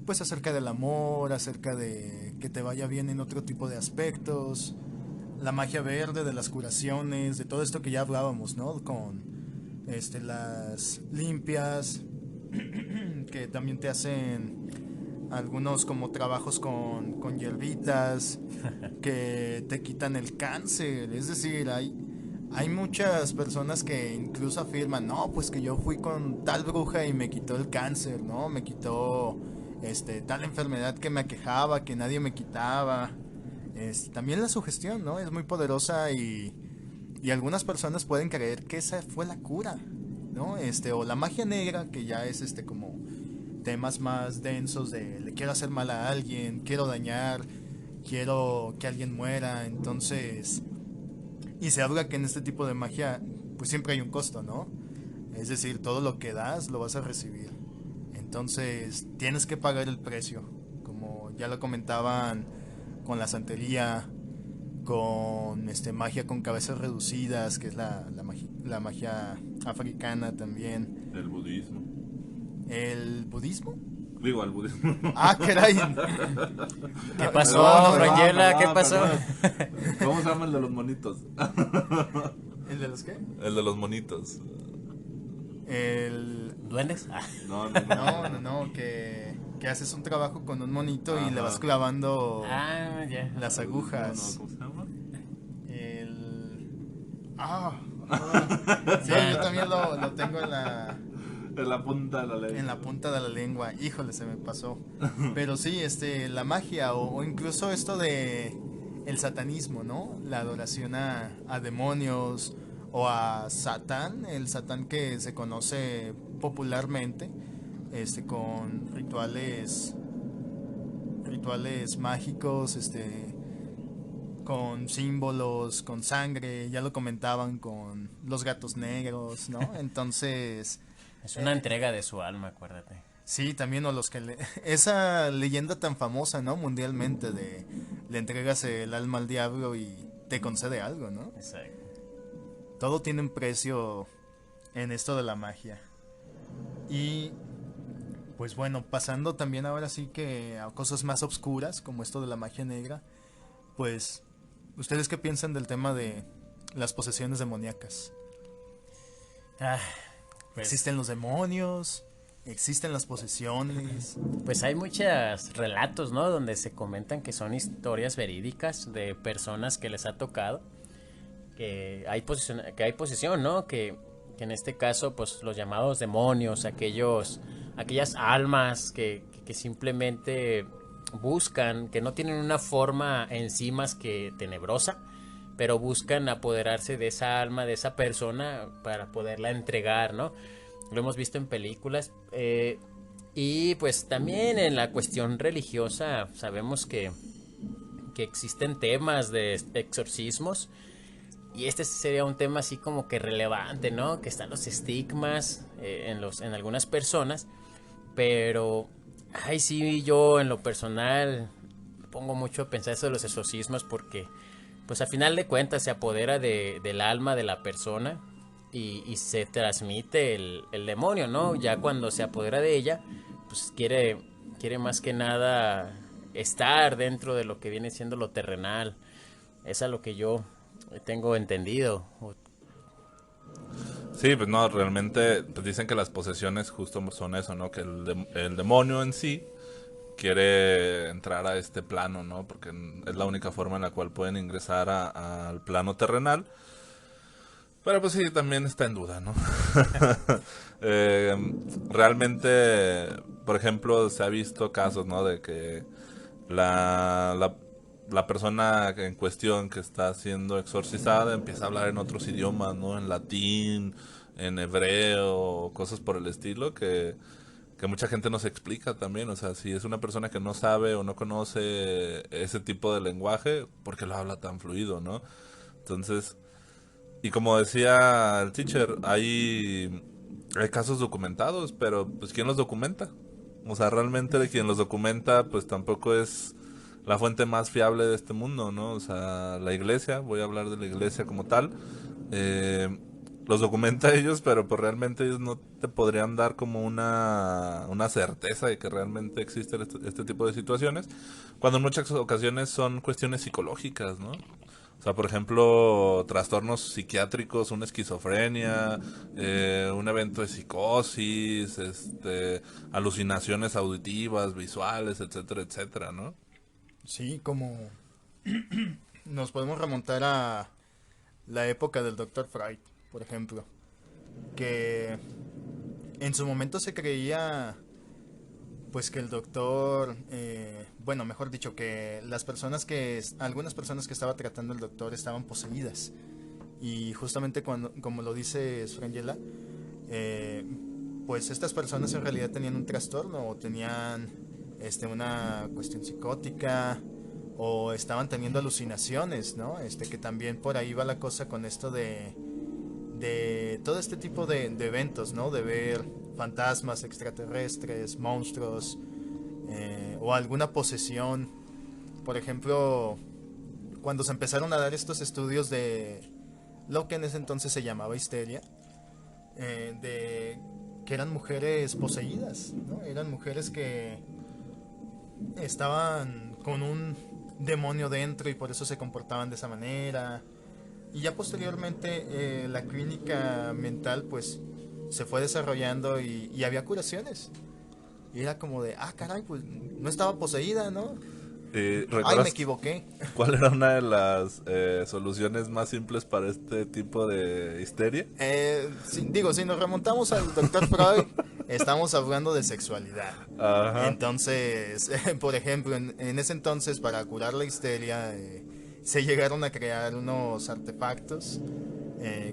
pues acerca del amor, acerca de que te vaya bien en otro tipo de aspectos. La magia verde, de las curaciones, de todo esto que ya hablábamos, ¿no? Con las limpias, que también te hacen algunos como trabajos con hierbitas que te quitan el cáncer. Es decir, hay muchas personas que incluso afirman, no, pues que yo fui con tal bruja y me quitó el cáncer, ¿no? Me quitó tal enfermedad que me aquejaba, que nadie me quitaba. También la sugestión, ¿no? Es muy poderosa y algunas personas pueden creer que esa fue la cura, ¿no? O la magia negra, que ya es como temas más densos de le quiero hacer mal a alguien, quiero dañar, quiero que alguien muera, entonces... Y se habla que en este tipo de magia pues siempre hay un costo, ¿no? Es decir, todo lo que das lo vas a recibir. Entonces tienes que pagar el precio, como ya lo comentaban con la santería, con magia con cabezas reducidas, que es la magia africana también. El budismo. ¿El budismo? Digo, el budismo. Ah, caray. ¿Qué pasó, No, Frangela? ¿Qué perdón, pasó? perdón. ¿Cómo se llama el de los monitos? ¿El de los qué? El de los monitos. El... ¿Duendes? Ah, No, que haces un trabajo con un monito y le Ajá. vas clavando ya. las agujas. No, ¿cómo se llama? El... Sí, yo también lo tengo En la punta de la lengua. en la punta de la lengua. Híjole, se me pasó. Pero sí, la magia o incluso esto de el satanismo, ¿no? La adoración a demonios o a Satán, el Satán que se conoce popularmente, con rituales mágicos, con símbolos, con sangre, ya lo comentaban con los gatos negros, ¿no? Entonces, Es una entrega de su alma, acuérdate. sí, también o los que esa leyenda tan famosa, ¿no? Mundialmente de le entregas el alma al diablo y te concede algo, ¿no? Exacto. Todo tiene un precio en esto de la magia. Y pues bueno, pasando también ahora sí que a cosas más obscuras, como esto de la magia negra, pues, ¿ustedes qué piensan del tema de las posesiones demoníacas? Ah, pues, ¿Existen los demonios? ¿Existen las posesiones? pues hay muchos relatos, ¿no? Donde se comentan que son historias verídicas de personas que les ha tocado, que hay posesión, ¿no? Que en este caso, pues los llamados demonios, aquellas almas que simplemente buscan, que no tienen una forma en sí más que tenebrosa, pero buscan apoderarse de esa alma, de esa persona para poderla entregar, ¿no? Lo hemos visto en películas, y pues también en la cuestión religiosa sabemos que existen temas de exorcismos, y este sería un tema así como que relevante, ¿no? Que están los estigmas en algunas personas, pero ay, sí, yo en lo personal me pongo mucho a pensar eso de los exorcismos, porque pues a final de cuentas se apodera del alma de la persona y se transmite el demonio, ¿no? Ya cuando se apodera de ella, pues quiere más que nada estar dentro de lo que viene siendo lo terrenal. Es a lo que yo tengo entendido. Sí, pues no, realmente pues dicen que las posesiones justo son eso, ¿no? Que el demonio en sí quiere entrar a este plano, ¿no? Porque es la única forma en la cual pueden ingresar al plano terrenal. Pero pues sí, también está en duda, ¿no? Realmente, por ejemplo, se ha visto casos, ¿no? De que la persona en cuestión que está siendo exorcizada empieza a hablar en otros idiomas, ¿no? En latín, en hebreo, cosas por el estilo que mucha gente no se explica también. O sea, si es una persona que no sabe o no conoce ese tipo de lenguaje, ¿por qué lo habla tan fluido, no? Entonces, y como decía el teacher, hay casos documentados, pero pues ¿quién los documenta? O sea, realmente quien los documenta pues tampoco es la fuente más fiable de este mundo, ¿no? O sea, la iglesia, voy a hablar de la iglesia como tal, los documenta ellos, pero pues realmente ellos no te podrían dar como una certeza de que realmente existen este tipo de situaciones, cuando en muchas ocasiones son cuestiones psicológicas, ¿no? O sea, por ejemplo, trastornos psiquiátricos, una esquizofrenia, un evento de psicosis, alucinaciones auditivas, visuales, etcétera, etcétera, ¿no? Sí, como nos podemos remontar a la época del Dr. Freud, por ejemplo, que en su momento se creía pues que el doctor, bueno, mejor dicho, que las personas algunas personas que estaba tratando el doctor estaban poseídas. Y justamente cuando, como lo dice Sfrangela, eh, pues estas personas en realidad tenían un trastorno o tenían una cuestión psicótica o estaban teniendo alucinaciones, ¿no? Que también por ahí va la cosa con esto de todo este tipo de eventos, ¿no? De ver fantasmas extraterrestres, monstruos, o alguna posesión. Por ejemplo, cuando se empezaron a dar estos estudios de lo que en ese entonces se llamaba histeria, de que eran mujeres poseídas, ¿no? Eran mujeres que estaban con un demonio dentro y por eso se comportaban de esa manera. Y ya posteriormente la clínica mental pues se fue desarrollando y había curaciones. Y era como de, ah, caray, pues no estaba poseída, ¿no? Ay, me ¿Recuerdas equivoqué. cuál era una de las soluciones más simples para este tipo de histeria? Digo, si nos remontamos al doctor Freud, estamos hablando de sexualidad. Ajá. Entonces, por ejemplo, en ese entonces, para curar la histeria, se llegaron a crear unos artefactos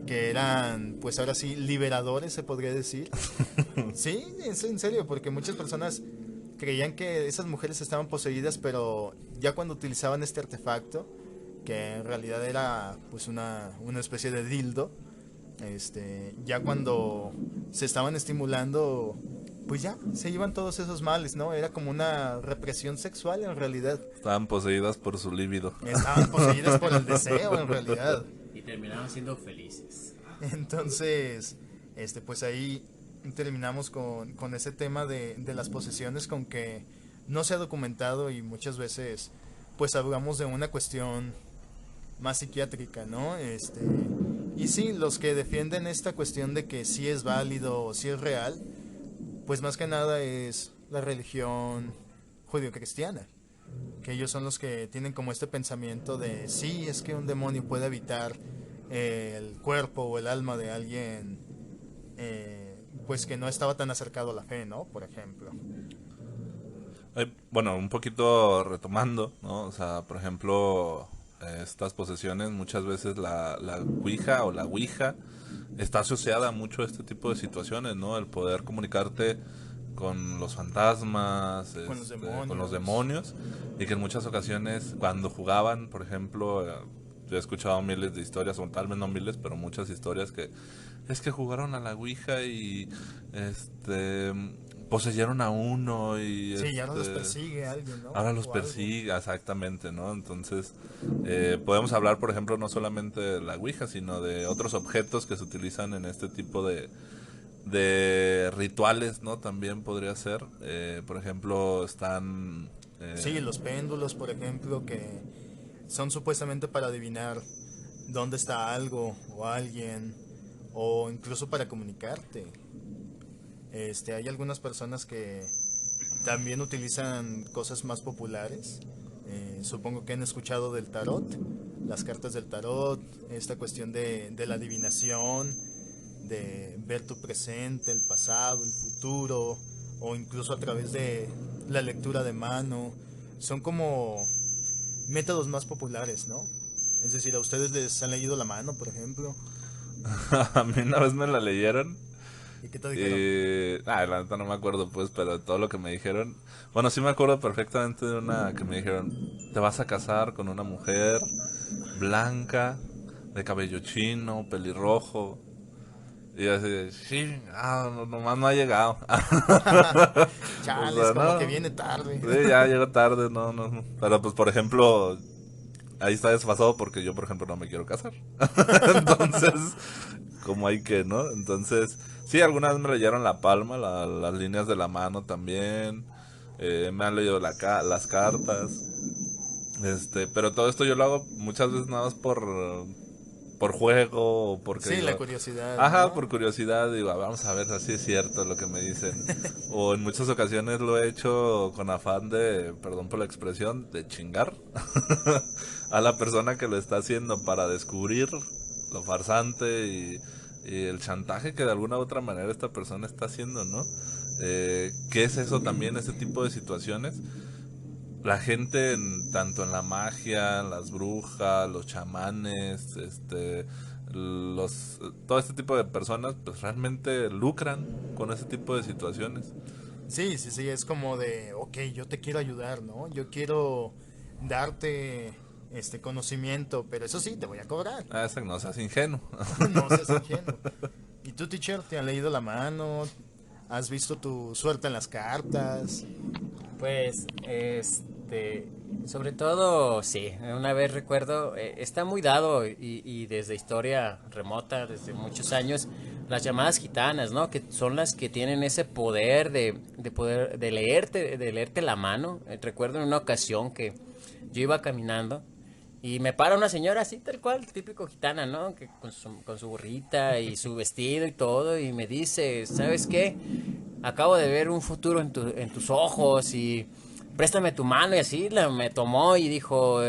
que eran, pues ahora sí, liberadores, se podría decir. Sí, es en serio, porque muchas personas creían que esas mujeres estaban poseídas, pero ya cuando utilizaban este artefacto, que en realidad era pues una especie de dildo, ya cuando se estaban estimulando, pues ya se iban todos esos males, ¿no? Era como una represión sexual en realidad. Estaban poseídas por su líbido. Estaban poseídas por el deseo en realidad. Y terminaron siendo felices. Entonces, pues ahí terminamos con ese tema de las posesiones, con que no se ha documentado y muchas veces pues hablamos de una cuestión más psiquiátrica, ¿no? Y sí, los que defienden esta cuestión de que sí es válido o sí es real, pues más que nada es la religión judio-cristiana, que ellos son los que tienen como este pensamiento de sí, es que un demonio puede habitar el cuerpo o el alma de alguien pues que no estaba tan acercado a la fe, ¿no? Por ejemplo. Bueno, un poquito retomando, ¿no? O sea, por ejemplo, estas posesiones, muchas veces la Ouija o la Ouija está asociada mucho a este tipo de situaciones, ¿no? El poder comunicarte con los fantasmas, con los demonios, y que en muchas ocasiones cuando jugaban, por ejemplo, yo he escuchado miles de historias, o tal vez no miles, pero muchas historias que es que jugaron a la Ouija y poseyeron a uno y sí, y ahora los persigue alguien, ¿no? ahora los O persigue, exactamente, ¿no? Entonces, podemos hablar, por ejemplo, no solamente de la Ouija, sino de otros objetos que se utilizan en este tipo de rituales, ¿no? También podría ser. Por ejemplo, están... sí, los péndulos, por ejemplo, que son supuestamente para adivinar dónde está algo o alguien, o incluso para comunicarte. Hay algunas personas que también utilizan cosas más populares. Supongo que han escuchado del tarot, las cartas del tarot, esta cuestión de la adivinación, de ver tu presente, el pasado, el futuro, o incluso a través de la lectura de mano. Son como métodos más populares, ¿no? Es decir, a ustedes les han leído la mano, por ejemplo. A mí una vez me la leyeron. ¿Y qué te dijeron? La neta no me acuerdo, pues, pero todo lo que me dijeron. Bueno, sí me acuerdo perfectamente de una que me dijeron: te vas a casar con una mujer blanca, de cabello chino, pelirrojo. Y yo así, de, sí, nomás no ha llegado. Chales, O sea, como no. que viene tarde. Sí, ya llegó tarde, no. Pero pues, por ejemplo, ahí está desfasado porque yo, por ejemplo, no me quiero casar. Entonces, como hay que, ¿no? Entonces, sí, alguna vez me leyeron la palma, las líneas de la mano también. Me han leído las cartas. Pero todo esto yo lo hago muchas veces nada más por juego o porque Sí, la digo, curiosidad, ajá, ¿no? por curiosidad, digo, vamos a ver si es cierto lo que me dicen. O en muchas ocasiones lo he hecho con afán de, perdón por la expresión, de chingar a la persona que lo está haciendo para descubrir lo farsante y el chantaje que de alguna u otra manera esta persona está haciendo, ¿no? ¿Qué es eso también, ese tipo de situaciones? La gente, tanto en la magia, las brujas, los chamanes, todo este tipo de personas, pues realmente lucran con ese tipo de situaciones. Sí, sí, sí, es como de, ok, yo te quiero ayudar, ¿no? Yo quiero darte este conocimiento, pero eso sí, te voy a cobrar. Ah, ese no seas ingenuo. No seas ingenuo. ¿Y tú, teacher, te han leído la mano? ¿Has visto tu suerte en las cartas? Pues, sobre todo, sí, una vez recuerdo, está muy dado y desde historia remota, desde muchos años, las llamadas gitanas, ¿no? Que son las que tienen ese poder de poder, de leerte la mano. Recuerdo en una ocasión que yo iba caminando y me para una señora así, tal cual, típico gitana, ¿no? Que con su burrita y su vestido y todo, y me dice, ¿sabes qué? Acabo de ver un futuro en tus ojos y préstame tu mano y así me tomó y dijo,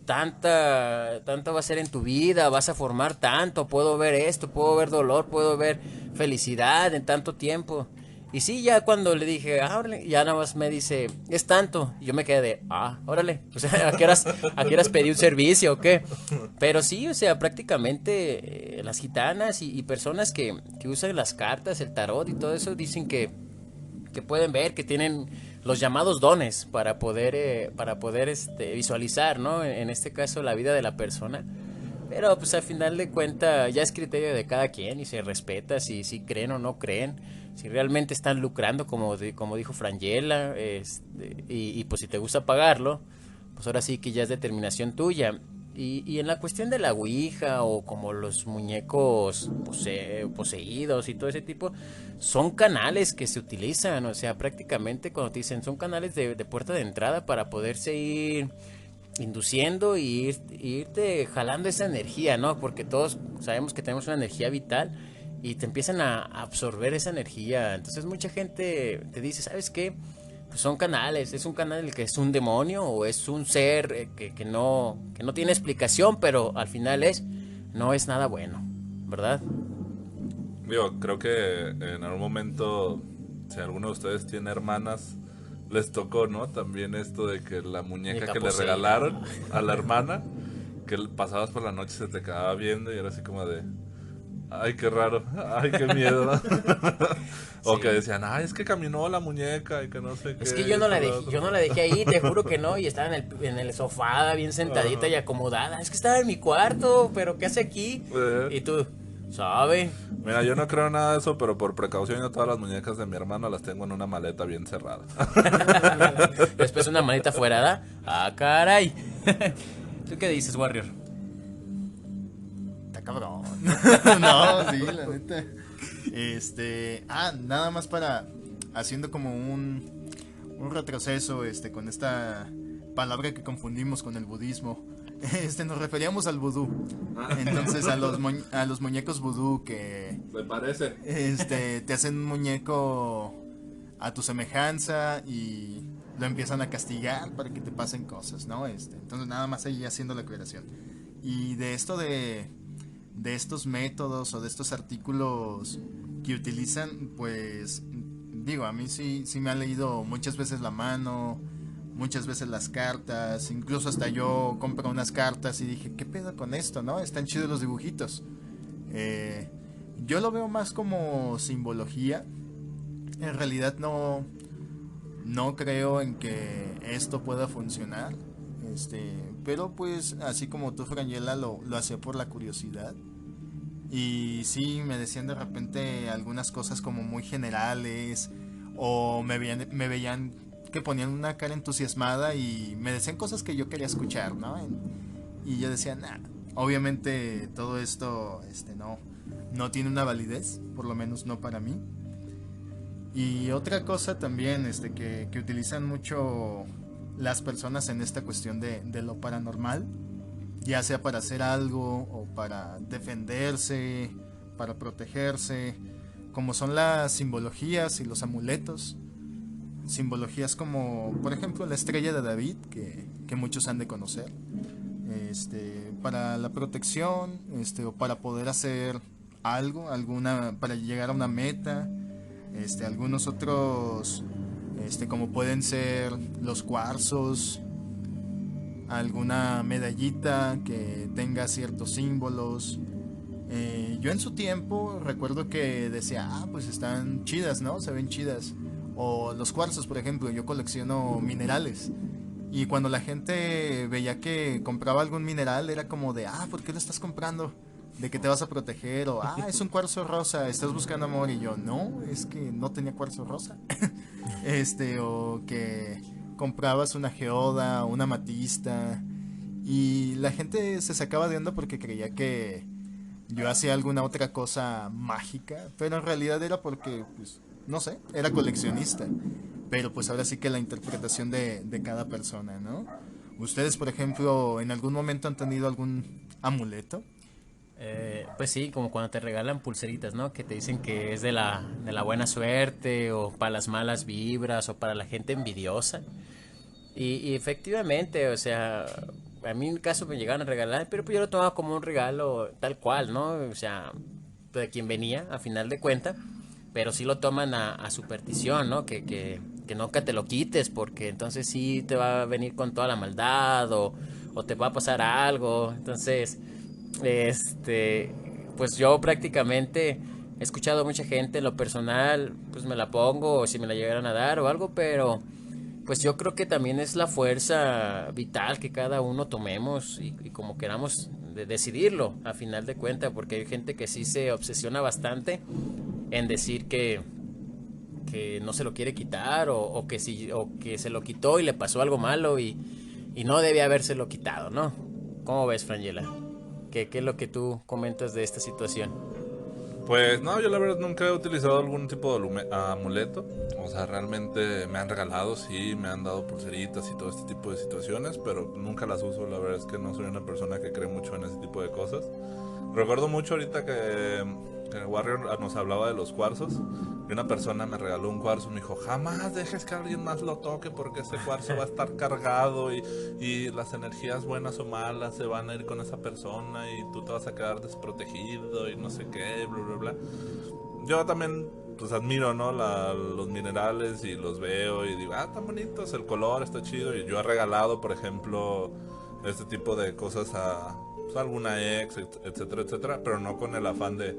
tanto va a ser en tu vida, vas a formar tanto, puedo ver esto, puedo ver dolor, puedo ver felicidad en tanto tiempo. Y sí, ya cuando le dije, órale, ya nada más me dice, es tanto. Y yo me quedé de, órale, o sea, a qué horas pedí un servicio o qué? Pero sí, o sea, prácticamente las gitanas y personas que usan las cartas, el tarot y todo eso, dicen que pueden ver, que tienen los llamados dones para poder visualizar, ¿no? En este caso, la vida de la persona. Pero pues al final de cuentas ya es criterio de cada quien y se respeta si creen o no creen, si realmente están lucrando como dijo Frangela, y pues si te gusta pagarlo, pues ahora sí que ya es determinación tuya. Y en la cuestión de la ouija o como los muñecos poseídos y todo ese tipo, son canales que se utilizan, o sea, prácticamente cuando te dicen son canales de puerta de entrada para poderse ir induciendo y irte jalando esa energía, ¿no? Porque todos sabemos que tenemos una energía vital y te empiezan a absorber esa energía. Entonces mucha gente te dice, ¿sabes qué? Pues son canales, es un canal que es un demonio o es un ser que no tiene explicación, pero al final no es nada bueno, ¿verdad? Digo, creo que en algún momento, si alguno de ustedes tiene hermanas, les tocó, ¿no? También esto de que la muñeca Muñeca que le poseída. regalaron a la hermana, que pasabas por la noche y se te quedaba viendo y era así como de, ay, qué raro, ay, qué miedo. O que Sí. decían, ay, es que caminó la muñeca y que no sé qué. Es que yo no esto, la lo dejé, otro. yo no la dejé ahí, te juro que no, y estaba en el sofá, bien sentadita y acomodada. Es que estaba en mi cuarto, pero ¿qué hace aquí? Eh, Y tú, ¿sabe? Mira, yo no creo nada de eso, pero por precaución yo todas las muñecas de mi hermano las tengo en una maleta bien cerrada. Después una manita fuera, caray. ¿Tú qué dices, Warrior? Está cabrón. No, sí, la neta. Nada más para haciendo como un retroceso con esta palabra que confundimos con el budismo. Nos referíamos al vudú. Entonces a los muñecos vudú que Me parece. te hacen un muñeco a tu semejanza y lo empiezan a castigar para que te pasen cosas, ¿no? Entonces nada más ahí haciendo la aclaración. Y de esto de estos métodos o de estos artículos que utilizan, pues digo, a mí sí me han leído muchas veces la mano, muchas veces las cartas, incluso hasta yo compro unas cartas y dije, ¿qué pedo con esto, no? Están chidos los dibujitos. Yo lo veo más como simbología. En realidad no creo en que esto pueda funcionar. Pero pues así como tú, Frangela, lo hacía por la curiosidad. Y sí, me decían de repente algunas cosas como muy generales, o me veían que ponían una cara entusiasmada y me decían cosas que yo quería escuchar, ¿no? Y yo decía, nah, obviamente todo esto, no tiene una validez, por lo menos no para mí. Y otra cosa también, que utilizan mucho las personas en esta cuestión de lo paranormal, ya sea para hacer algo o para defenderse, para protegerse, como son las simbologías y los amuletos. Simbologías como, por ejemplo, la estrella de David, que muchos han de conocer, para la protección, o para poder hacer algo, para llegar a una meta, algunos otros, como pueden ser los cuarzos, alguna medallita que tenga ciertos símbolos. Yo en su tiempo recuerdo que decía, pues están chidas, ¿no? Se ven chidas. O los cuarzos, por ejemplo, yo colecciono minerales. Y cuando la gente veía que compraba algún mineral, era como de, ¿por qué lo estás comprando? ¿De que te vas a proteger? O, es un cuarzo rosa, estás buscando amor. Y yo, no, es que no tenía cuarzo rosa. O que comprabas una geoda, una amatista. Y la gente se sacaba de onda porque creía que yo hacía alguna otra cosa mágica. Pero en realidad era porque, pues, no sé, era coleccionista. Pero pues ahora sí que la interpretación de cada persona, ¿no? ¿Ustedes, por ejemplo, en algún momento han tenido algún amuleto? Pues sí, como cuando te regalan pulseritas, ¿no? Que te dicen que es de la buena suerte, o para las malas vibras, o para la gente envidiosa. Y efectivamente, o sea, a mí en mi caso me llegaron a regalar, pero pues yo lo tomaba como un regalo tal cual, ¿no? O sea, de quien venía, a final de cuenta, pero sí lo toman a superstición, ¿no? Que nunca te lo quites, porque entonces sí te va a venir con toda la maldad, o te va a pasar algo. Entonces, este, pues yo prácticamente he escuchado a mucha gente, en lo personal, pues me la pongo, o si me la llegaran a dar o algo, pero pues yo creo que también es la fuerza vital que cada uno tomemos, y como queramos decidirlo a final de cuentas, porque hay gente que sí se obsesiona bastante en decir que no se lo quiere quitar, o que se lo quitó y le pasó algo malo, y no debe habérselo quitado, ¿no? ¿Cómo ves, Frangela? ¿Qué es lo que tú comentas de esta situación? Pues no, yo la verdad nunca he utilizado algún tipo de amuleto. O sea, realmente me han regalado, sí, me han dado pulseritas y todo este tipo de situaciones, pero nunca las uso. La verdad es que no soy una persona que cree mucho en ese tipo de cosas. Recuerdo mucho ahorita que Warrior nos hablaba de los cuarzos. Y una persona me regaló un cuarzo y me dijo, jamás dejes que alguien más lo toque porque ese cuarzo va a estar cargado, y las energías buenas o malas se van a ir con esa persona y tú te vas a quedar desprotegido y no sé qué, bla, bla, bla. Yo también pues admiro, ¿no? Los minerales y los veo y digo, están bonitos, el color está chido. Y yo he regalado, por ejemplo, este tipo de cosas a pues, alguna ex, etcétera, etcétera, pero no con el afán de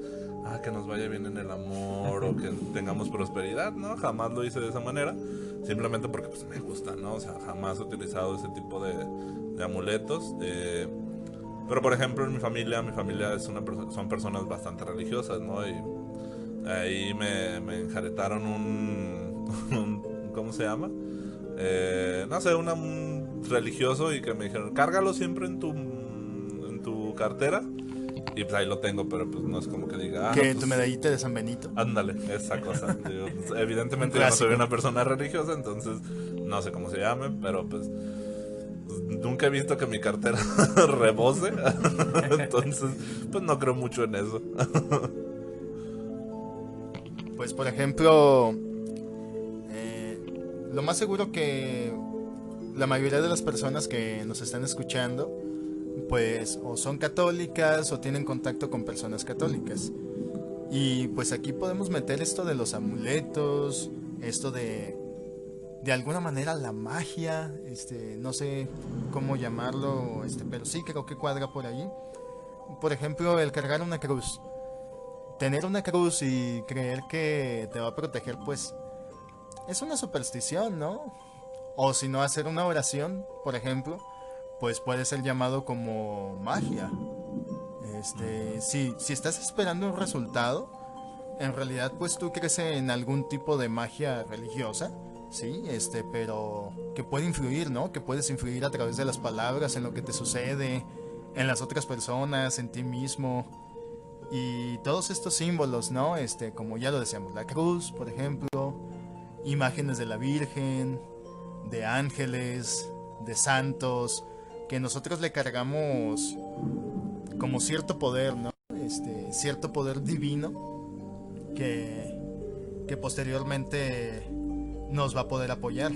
que nos vaya bien en el amor o que tengamos prosperidad, ¿no? Jamás lo hice de esa manera, simplemente porque pues me gusta, ¿no? O sea, jamás he utilizado ese tipo de amuletos. Pero por ejemplo en mi familia es son personas bastante religiosas, ¿no? Y ahí me enjaretaron ¿cómo se llama? No sé, un religioso, y que me dijeron, cárgalo siempre en tu cartera. Y pues ahí lo tengo, pero pues no es como que diga, Que pues, tu medallita de San Benito. ándale, esa cosa. Digo, pues, evidentemente yo no soy una persona religiosa, entonces no sé cómo se llame, pero pues nunca he visto que mi cartera rebose. Entonces, pues no creo mucho en eso. Pues por ejemplo, lo más seguro que la mayoría de las personas que nos están escuchando, pues o son católicas o tienen contacto con personas católicas. Y pues aquí podemos meter esto de los amuletos, esto de alguna manera la magia, no sé cómo llamarlo, pero sí creo que cuadra por ahí. Por ejemplo, el cargar una cruz. Tener una cruz y creer que te va a proteger, pues es una superstición, ¿no? O si no, hacer una oración, por ejemplo, pues puede ser llamado como magia. Si estás esperando un resultado, en realidad pues tú crees en algún tipo de magia religiosa, sí, pero que puede influir, ¿no? Que puedes influir a través de las palabras, en lo que te sucede, en las otras personas, en ti mismo. Y todos estos símbolos, ¿no? Como ya lo decíamos, la cruz, por ejemplo, imágenes de la Virgen, de ángeles, de santos, que nosotros le cargamos como cierto poder, ¿no? Cierto poder divino que posteriormente nos va a poder apoyar.